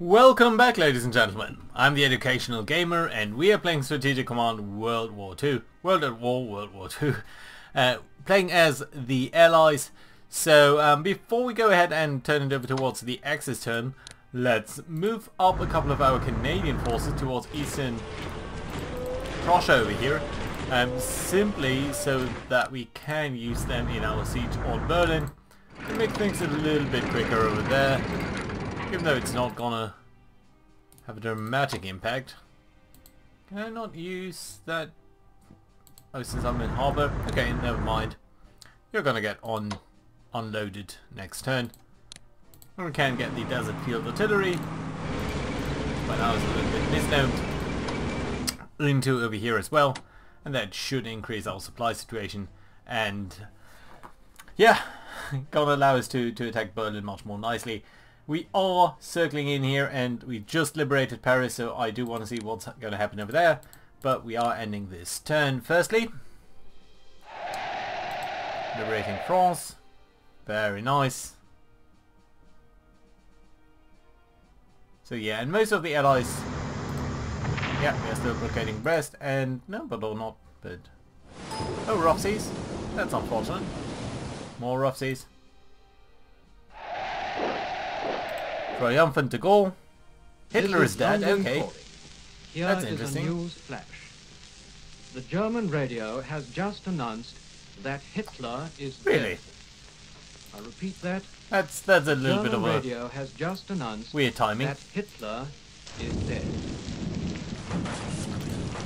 Welcome back, ladies and gentlemen. I'm the Educational Gamer and we are playing Strategic Command World War II. World at War, World War II. Playing as the Allies. So before we go ahead and turn it over towards the Axis turn, let's move up a couple of our Canadian forces towards Eastern Prussia over here. Simply so that we can use them in our siege on Berlin to make things a little bit quicker over there. Even though it's not gonna have a dramatic impact. Can I not use that? Oh, since I'm in harbour? Okay, never mind. You're gonna get unloaded next turn. And we can get the Desert Field Artillery. But I was a little bit misnomed. Into over here as well. And that should increase our supply situation. And yeah, gonna allow us to attack Berlin much more nicely. We are circling in here and we just liberated Paris, so I do want to see what's going to happen over there. But we are ending this turn firstly. Liberating France. Very nice. So yeah, and most of the allies... Yeah, we are still blockading Brest and... No, but or not, but... Oh, Rough-seas. That's unfortunate. More Rough-seas. Triumphant de Gaulle. Hitler is dead, okay. That's interesting. Here is a news flash. The German radio has just announced that Hitler is dead. I repeat that. That's a little bit of a radio has just announced weird timing. That Hitler is dead.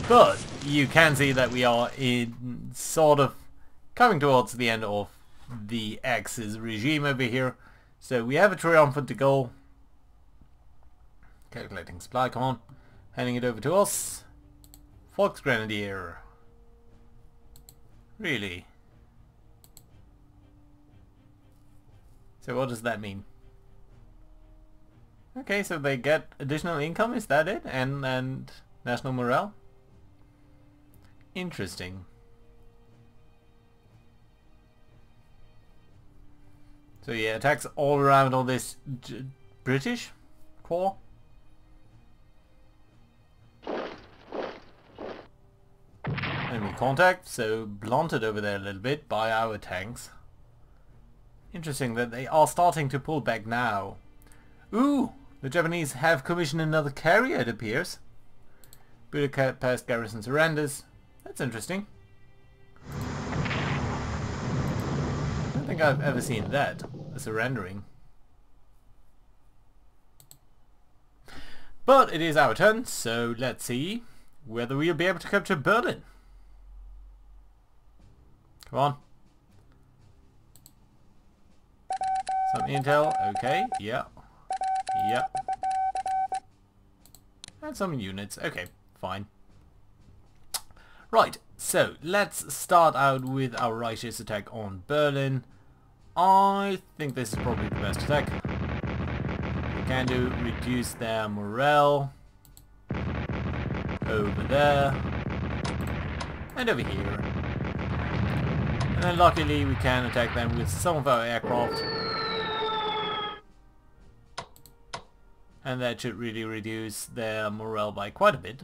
But you can see that we are in sort of coming towards the end of the Axis regime over here. So we have a Triumphant de Gaulle. Calculating supply, come on. Handing it over to us. Volksgrenadier. Really? So what does that mean? Okay, so they get additional income, is that it? And national morale? Interesting. So yeah, attacks all around on this British core. Enemy contact, so blunted over there a little bit by our tanks. Interesting that they are starting to pull back now. Ooh! The Japanese have commissioned another carrier, it appears. Budapest garrison surrenders. That's interesting. I don't think I've ever seen that, a surrendering. But it is our turn, so let's see whether we'll be able to capture Berlin. Come on. Some intel, okay, yeah. Yeah. And some units, okay, fine. Right, so let's start out with our righteous attack on Berlin. I think this is probably the best attack. We can do reduce their morale. Over there. And over here. And then luckily we can attack them with some of our aircraft. And that should really reduce their morale by quite a bit.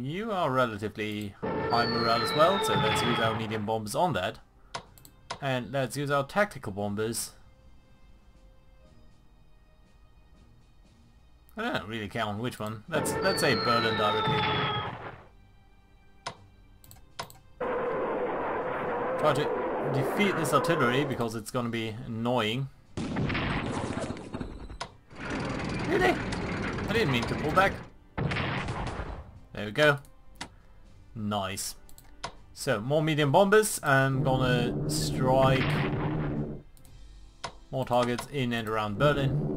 You are relatively high morale as well, so let's use our medium bombers on that. And let's use our tactical bombers. I don't really care on which one. Let's say Berlin directly. Try to defeat this artillery because it's gonna be annoying. Really? I didn't mean to pull back. There we go. Nice. So, more medium bombers. I'm gonna strike more targets in and around Berlin.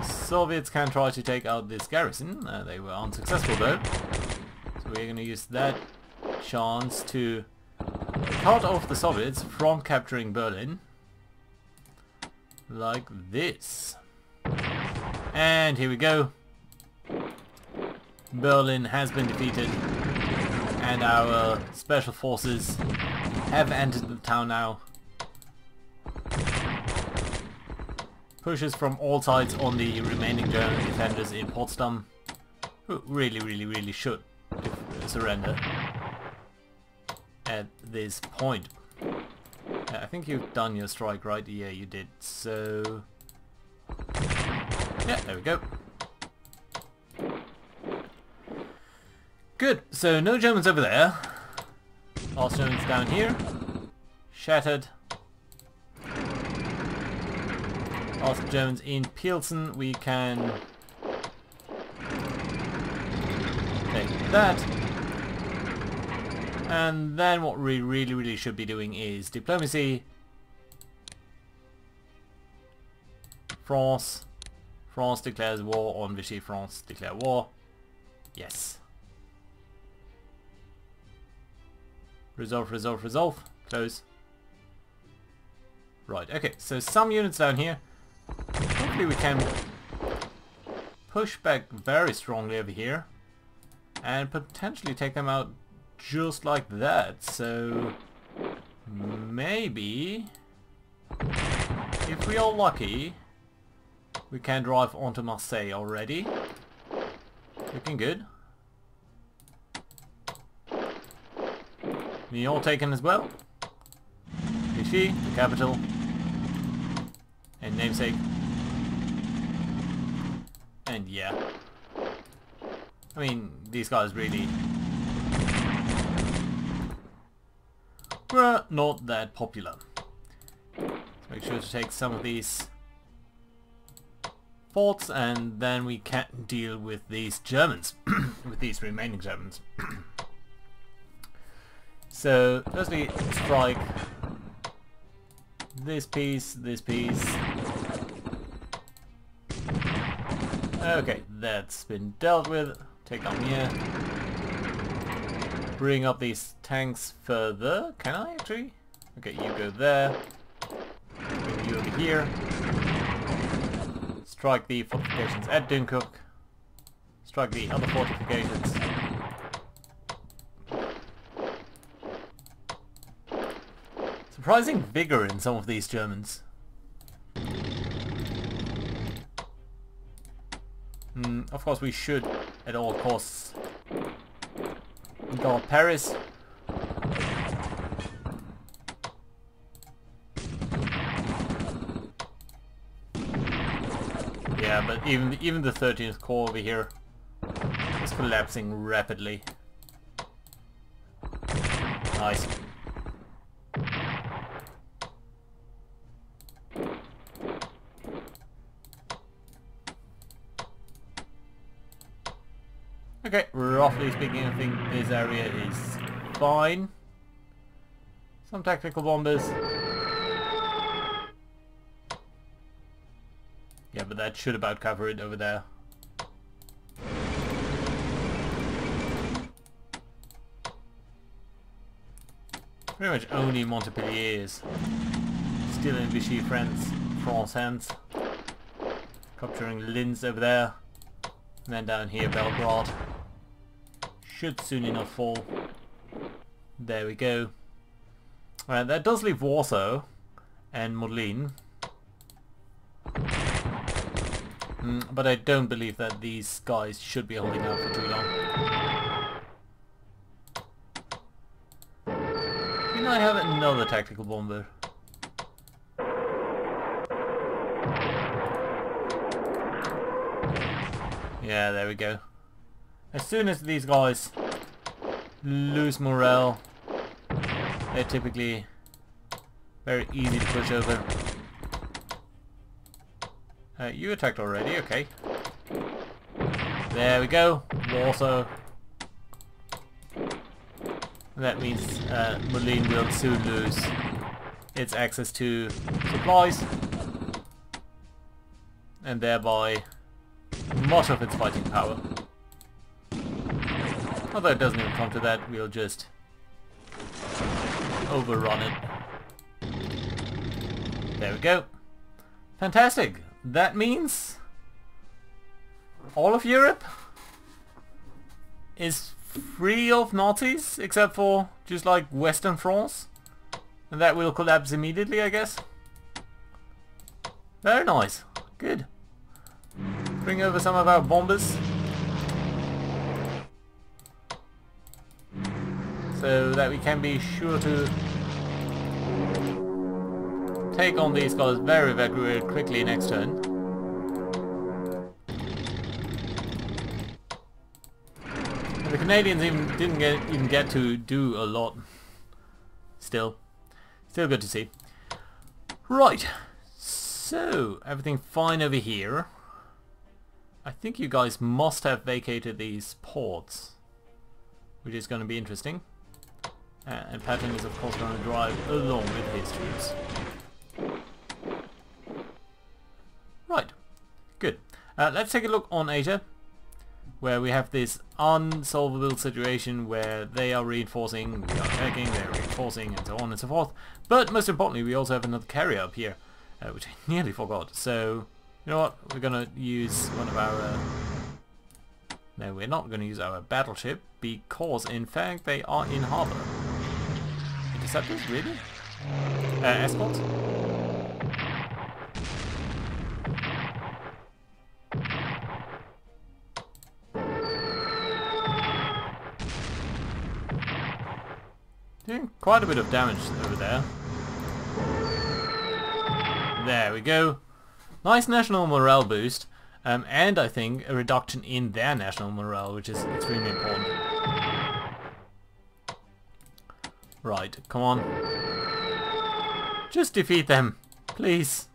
Soviets can try to take out this garrison. They were unsuccessful though. So we're gonna use that chance to cut off the Soviets from capturing Berlin. Like this. And here we go. Berlin has been defeated. And our special forces have entered the town now. pushes from all sides on the remaining German defenders in Potsdam, who really should surrender at this point. I think you've done your strike, right? Yeah, you did. So yeah, there we go. Good. So no Germans over there. Austrians down here. Shattered. Also Germans in Pilsen. We can take that. And then what we really should be doing is diplomacy. France. France declares war on Vichy. France declare war. Yes. Resolve. Close. Right, okay, so some units down here. Hopefully we can push back very strongly over here and potentially take them out just like that. So maybe if we are lucky we can drive onto Marseille already. Looking good. Lyon taken as well. Vichy, the capital, and namesake. And yeah, I mean, these guys really were not that popular. Let's make sure to take some of these forts, and then we can deal with these Germans, with these remaining Germans. So, firstly, strike this piece. Okay, that's been dealt with. Take Amiens. Bring up these tanks further. Can I actually? Okay, you go there. Bring you over here. Strike the fortifications at Dunkirk. Strike the other fortifications. Surprising vigor in some of these Germans. Of course we should at all costs guard Paris. Yeah, but even the 13th Corps over here is collapsing rapidly. Nice. Okay, roughly speaking, I think this area is fine. Some tactical bombers. Yeah, but that should about cover it over there. Pretty much only Montpellier is still in Vichy France hands. Capturing Linz over there. And then down here, Belgrade. Should soon enough fall. There we go. That does leave Warsaw and Modlin. But I don't believe that these guys should be holding out for too long. We might have another tactical bomber. Yeah, there we go. As soon as these guys lose morale, they're typically very easy to push over. You attacked already, okay. There we go, Warsaw. That means Moulin will soon lose its access to supplies, and thereby much of its fighting power. Although it doesn't even come to that, we'll just overrun it. There we go. Fantastic! That means all of Europe is free of Nazis, except for just like Western France. And that will collapse immediately, I guess. Very nice. Good. Bring over some of our bombers. So that we can be sure to take on these guys very, very, very quickly next turn. And the Canadians didn't even get to do a lot. Still good to see. Right. So everything fine over here. I think you guys must have vacated these ports, which is going to be interesting. And Patton is of course going to drive along with his troops. Right, good. Let's take a look on Asia, where we have this unsolvable situation where they are reinforcing, we are attacking, they're reinforcing, and so on and so forth. But most importantly, we also have another carrier up here, which I nearly forgot. So, you know what, we're going to use one of our... no, we're not going to use our battleship, because in fact they are in harbour. Interceptors, really? Escorts? Doing quite a bit of damage over there. There we go. Nice national morale boost. And I think a reduction in their national morale, which is extremely important. Right, come on. Just defeat them, please.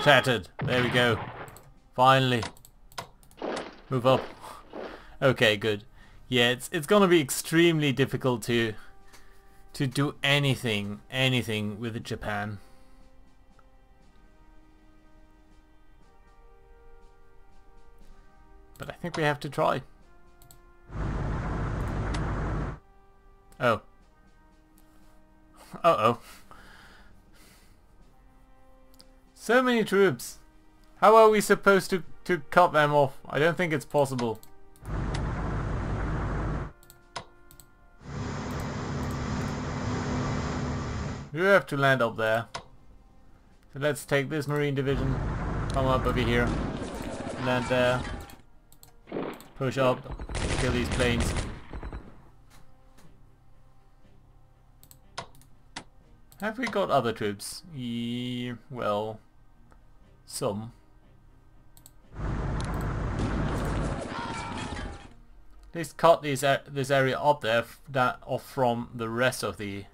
Shattered. There we go. Finally. Move up. Okay, good. Yeah, it's gonna be extremely difficult to do anything with Japan. But I think we have to try. Oh. Uh-oh. So many troops. How are we supposed to cut them off? I don't think it's possible. You have to land up there. So let's take this Marine Division, come up over here, land there, push up, kill these planes. Have we got other troops? Yeah, well, some. Let's cut this area up there off from the rest of the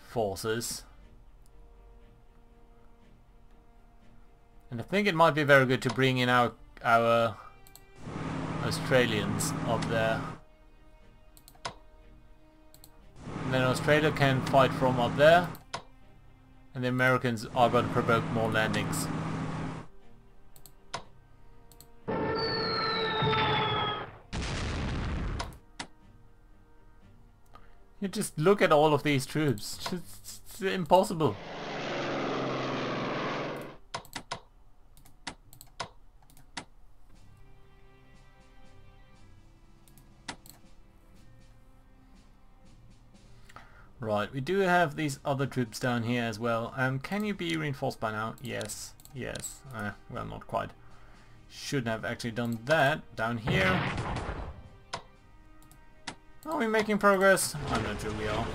forces. And I think it might be very good to bring in our Australians up there. And then Australia can fight from up there. And the Americans are going to provoke more landings. You just look at all of these troops. It's impossible. Right, we do have these other troops down here as well. Can you be reinforced by now? Yes, yes. Well, not quite. Shouldn't have actually done that. Down here. Are we making progress? I'm not sure we are.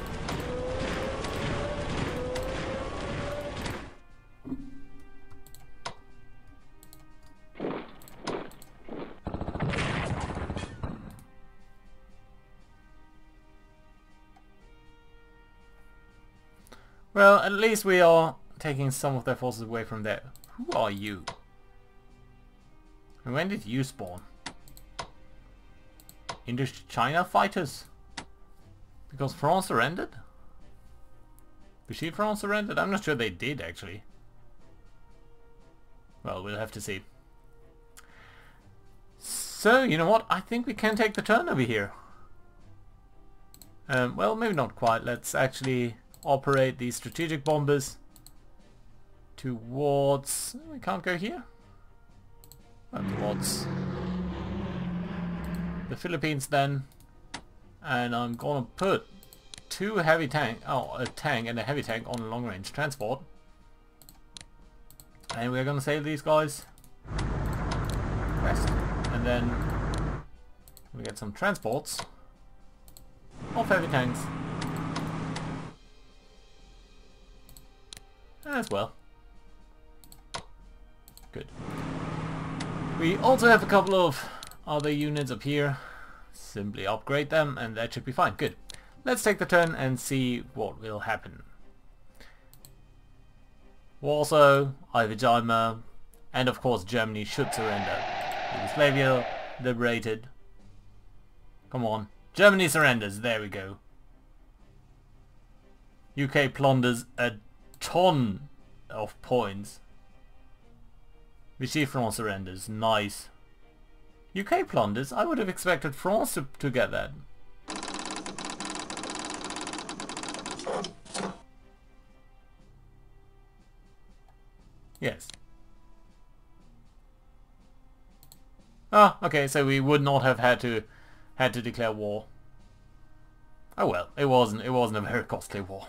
Well, at least we are taking some of their forces away from there. Who are you? And when did you spawn? Indochina fighters? Because France surrendered? Vichy France surrendered? I'm not sure they did actually. Well, we'll have to see. So, you know what? I think we can take the turn over here. Well, maybe not quite. Let's actually operate these strategic bombers towards... We can't go here? Well, towards the Philippines then. And I'm gonna put two heavy tank, a tank and a heavy tank on long range transport. And we're gonna save these guys. Rest. And then we get some transports of heavy tanks as well. Good. We also have a couple of other units up here. Simply upgrade them and that should be fine. Good. Let's take the turn and see what will happen. Warsaw, Iwo, and of course Germany should surrender. Yugoslavia liberated. Come on. Germany surrenders. There we go. UK plunders a ton of points. Vichy France surrenders. Nice. UK plunders? I would have expected France to get that. Yes. Ah, okay, so we would not have had to declare war. Oh well, it wasn't a very costly war.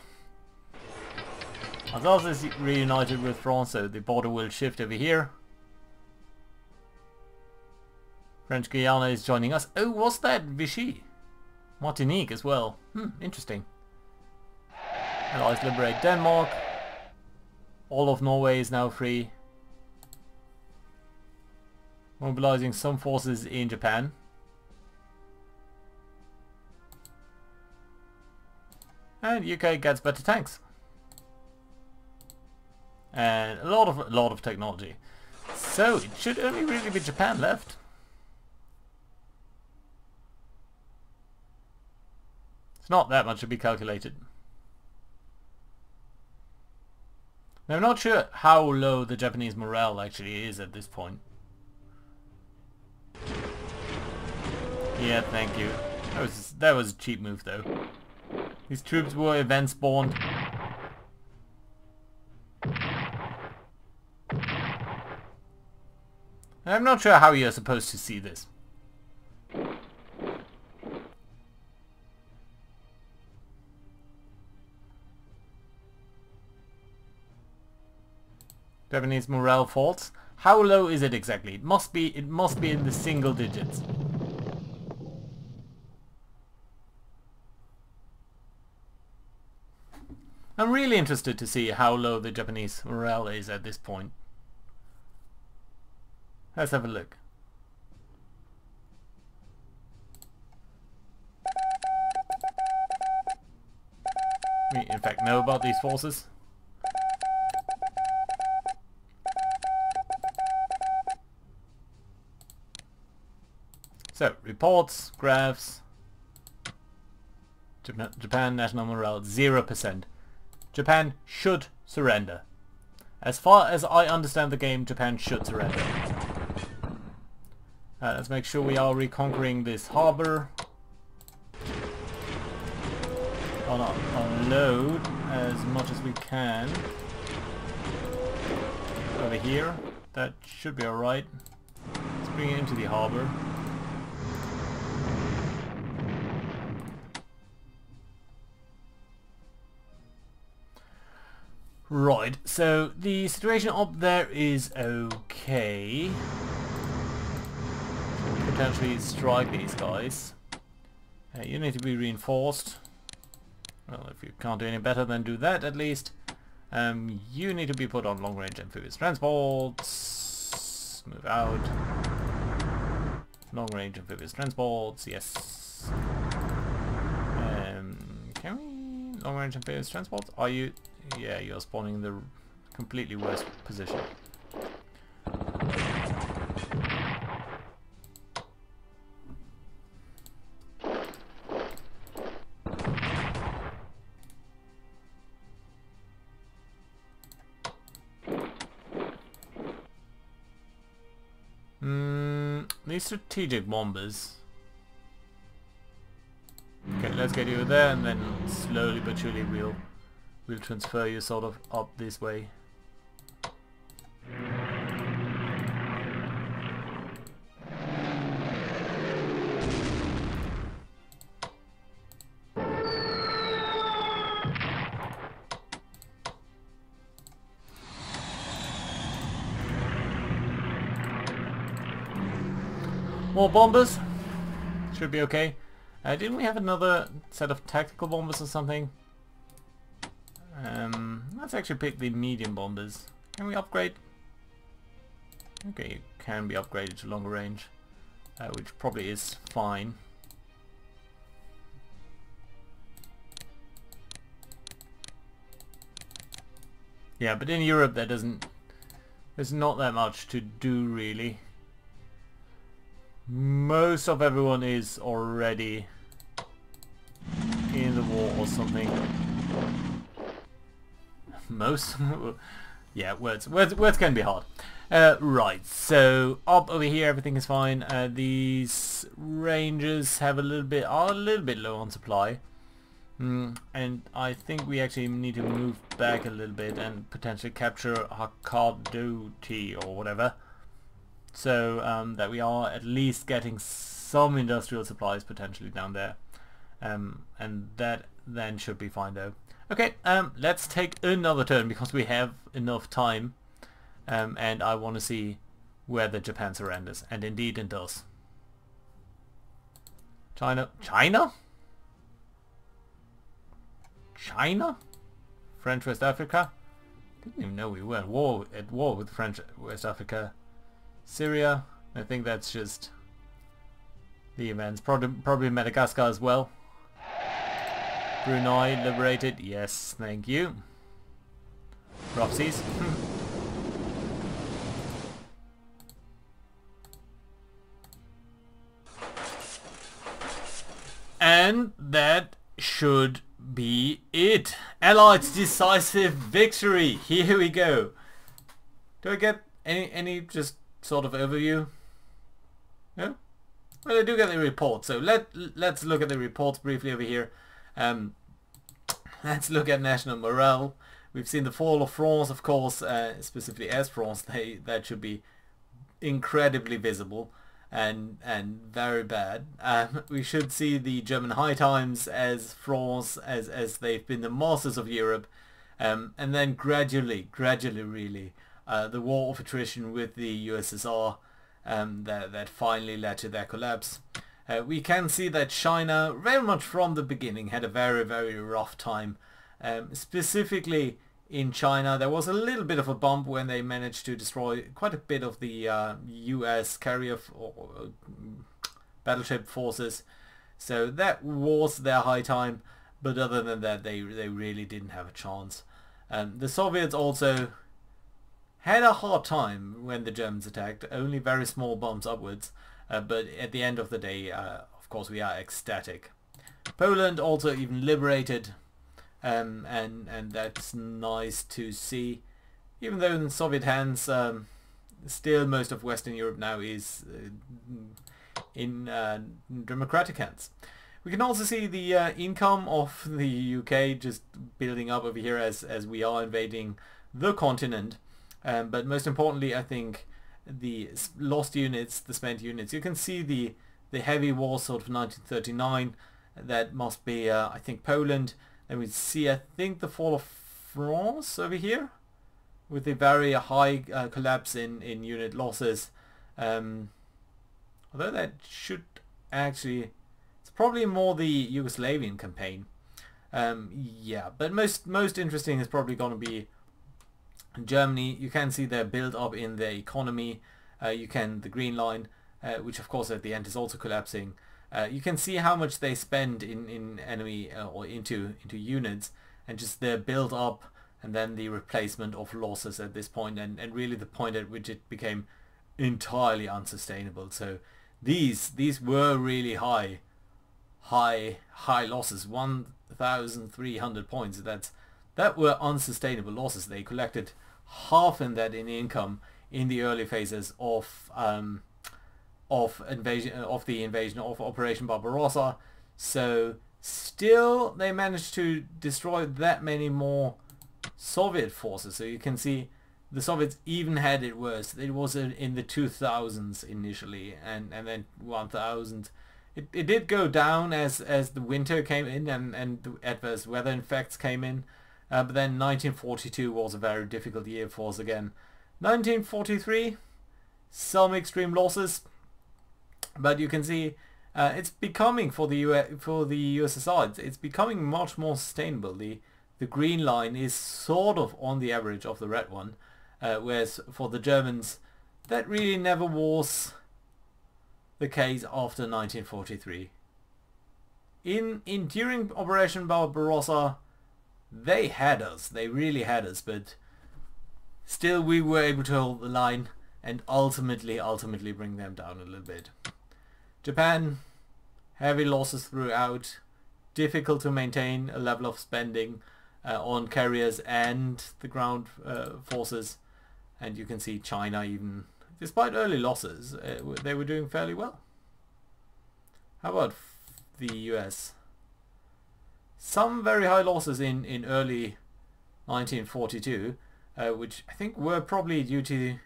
Alsace is reunited with France, so the border will shift over here. French Guiana is joining us. Oh, was that Vichy? Martinique as well. Interesting. Allies liberate Denmark. All of Norway is now free. Mobilizing some forces in Japan. And UK gets better tanks. And a lot of technology. So it should only really be Japan left. It's not that much to be calculated. Now, I'm not sure how low the Japanese morale actually is at this point. Yeah, thank you. That was a cheap move though. These troops were event spawned. I'm not sure how you're supposed to see this. Japanese morale falls. How low is it exactly? It must be in the single digits. I'm really interested to see how low the Japanese morale is at this point. Let's have a look. We in fact know about these forces. So, reports, graphs. Japan national morale 0%. Japan should surrender. As far as I understand the game, Japan should surrender. Let's make sure we are reconquering this harbor. Unload as much as we can over here. That should be alright. Let's bring it into the harbor. Right, so the situation up there is okay. Potentially strike these guys. You need to be reinforced. Well, if you can't do any better, then do that at least. You need to be put on long-range amphibious transports. Move out. Long-range amphibious transports, yes. Can we... Long-range amphibious transports? Are you... Yeah, you're spawning in the completely worst position. These strategic bombers. Okay, let's get you there, and then slowly but surely we'll transfer you sort of up this way. More bombers. Should be okay. Didn't we have another set of tactical bombers or something? Let's actually pick the medium bombers. Can we upgrade? Okay, it can be upgraded to longer range, which probably is fine. Yeah, but in Europe there's not that much to do really. Most of everyone is already in the war or something. Most? Yeah, words can be hard. Right, so up over here everything is fine. These rangers have are a little bit low on supply. And I think we actually need to move back a little bit and potentially capture Hakaduti or whatever. So that we are at least getting some industrial supplies potentially down there. And that then should be fine though. Okay, let's take another turn because we have enough time. And I want to see whether Japan surrenders. And indeed it does. China? French West Africa? Didn't even know we were at war with French West Africa. Syria? I think that's just the events. Probably Madagascar as well. Brunei liberated. Yes, thank you. Propsies. And that should be it. Allies decisive victory. Here we go. Do I get any just sort of overview? No? Well, I do get the report. So let's look at the reports briefly over here. Let's look at national morale. We've seen the fall of France, of course, specifically as France. That should be incredibly visible and very bad. We should see the German high times as France, as they've been the masters of Europe, and then gradually really, the war of attrition with the USSR that finally led to their collapse. We can see that China, very much from the beginning, had a very rough time. Specifically in China, there was a little bit of a bump when they managed to destroy quite a bit of the US carrier or battleship forces. So that was their high time, but other than that, they really didn't have a chance. The Soviets also had a hard time when the Germans attacked, only very small bumps upwards. But at the end of the day, of course, we are ecstatic. Poland also even liberated, and that's nice to see. Even though in Soviet hands, still most of Western Europe now is in democratic hands. We can also see the income of the UK just building up over here as we are invading the continent. But most importantly, I think the lost units, the spent units. You can see the heavy war sort of 1939. That must be, I think, Poland. And we see, I think, the fall of France over here, with a very high collapse in unit losses. Although that should actually, it's probably more the Yugoslavian campaign. Yeah, but most interesting is probably going to be Germany. You can see their build up in their economy. The green line, which of course at the end is also collapsing. You can see how much they spend in enemy or into units, and just their build up and then the replacement of losses at this point, and really the point at which it became entirely unsustainable. So these were really high losses, 1,300 points. That were unsustainable losses. They collected half in that in income in the early phases of the invasion of Operation Barbarossa. So still they managed to destroy that many more Soviet forces. So you can see the Soviets even had it worse. It was in the 2000s initially, and then 1000. It did go down as the winter came in and the adverse weather effects came in. But then 1942 was a very difficult year for us again. 1943, some extreme losses. But you can see it's becoming, for the USSR, it's becoming much more sustainable. The green line is sort of on the average of the red one, whereas for the Germans that really never was the case after 1943. During Operation Barbarossa, they had us. They really had us, but still we were able to hold the line and ultimately bring them down a little bit. Japan, heavy losses throughout, difficult to maintain a level of spending on carriers and the ground forces, and you can see China, even despite early losses, they were doing fairly well. How about the US? Some very high losses in early 1942, which I think were probably due to...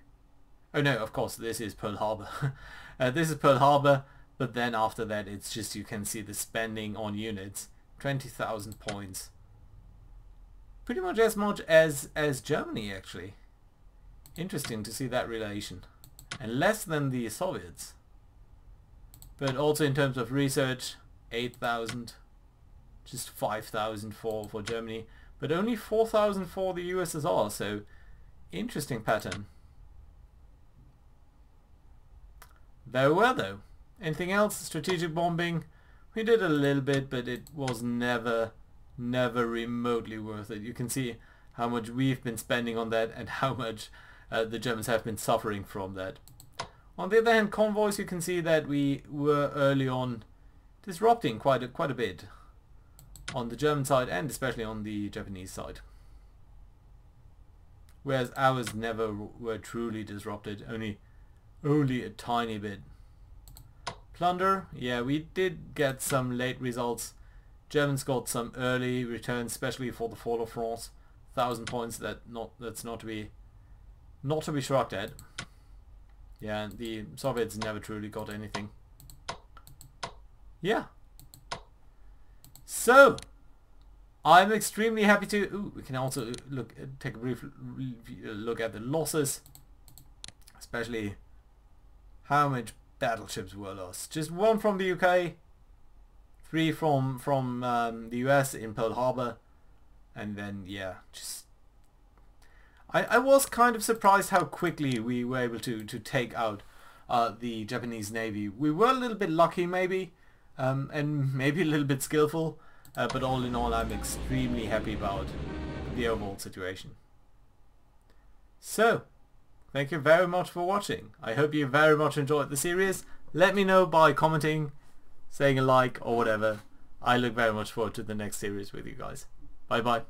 Oh no, of course, this is Pearl Harbor. This is Pearl Harbor, but then after that it's just, you can see the spending on units. 20,000 points. Pretty much as Germany, actually. Interesting to see that relation. And less than the Soviets. But also in terms of research, 8,000. Just 5,000 for Germany. But only 4,000 for the USSR, so interesting pattern. Very well though. Anything else? Strategic bombing? We did a little bit, but it was never remotely worth it. You can see how much we've been spending on that and how much the Germans have been suffering from that. On the other hand, convoys, you can see that we were early on disrupting quite a bit on the German side and especially on the Japanese side. Whereas ours never were truly disrupted, only a tiny bit. Plunder, yeah, we did get some late results. Germans got some early returns, especially for the fall of France. 1,000 points, that's not to be shrugged at. Yeah, and the Soviets never truly got anything. Yeah. So, I'm extremely happy to... Ooh, we can also take a brief look at the losses, especially how much battleships were lost. Just 1 from the UK, 3 from the US in Pearl Harbor, and then yeah, just I was kind of surprised how quickly we were able to take out the Japanese Navy. We were a little bit lucky maybe, and maybe a little bit skillful, but all in all I'm extremely happy about the overall situation. So, thank you very much for watching. I hope you very much enjoyed the series. Let me know by commenting, saying a like or whatever. I look very much forward to the next series with you guys. Bye bye.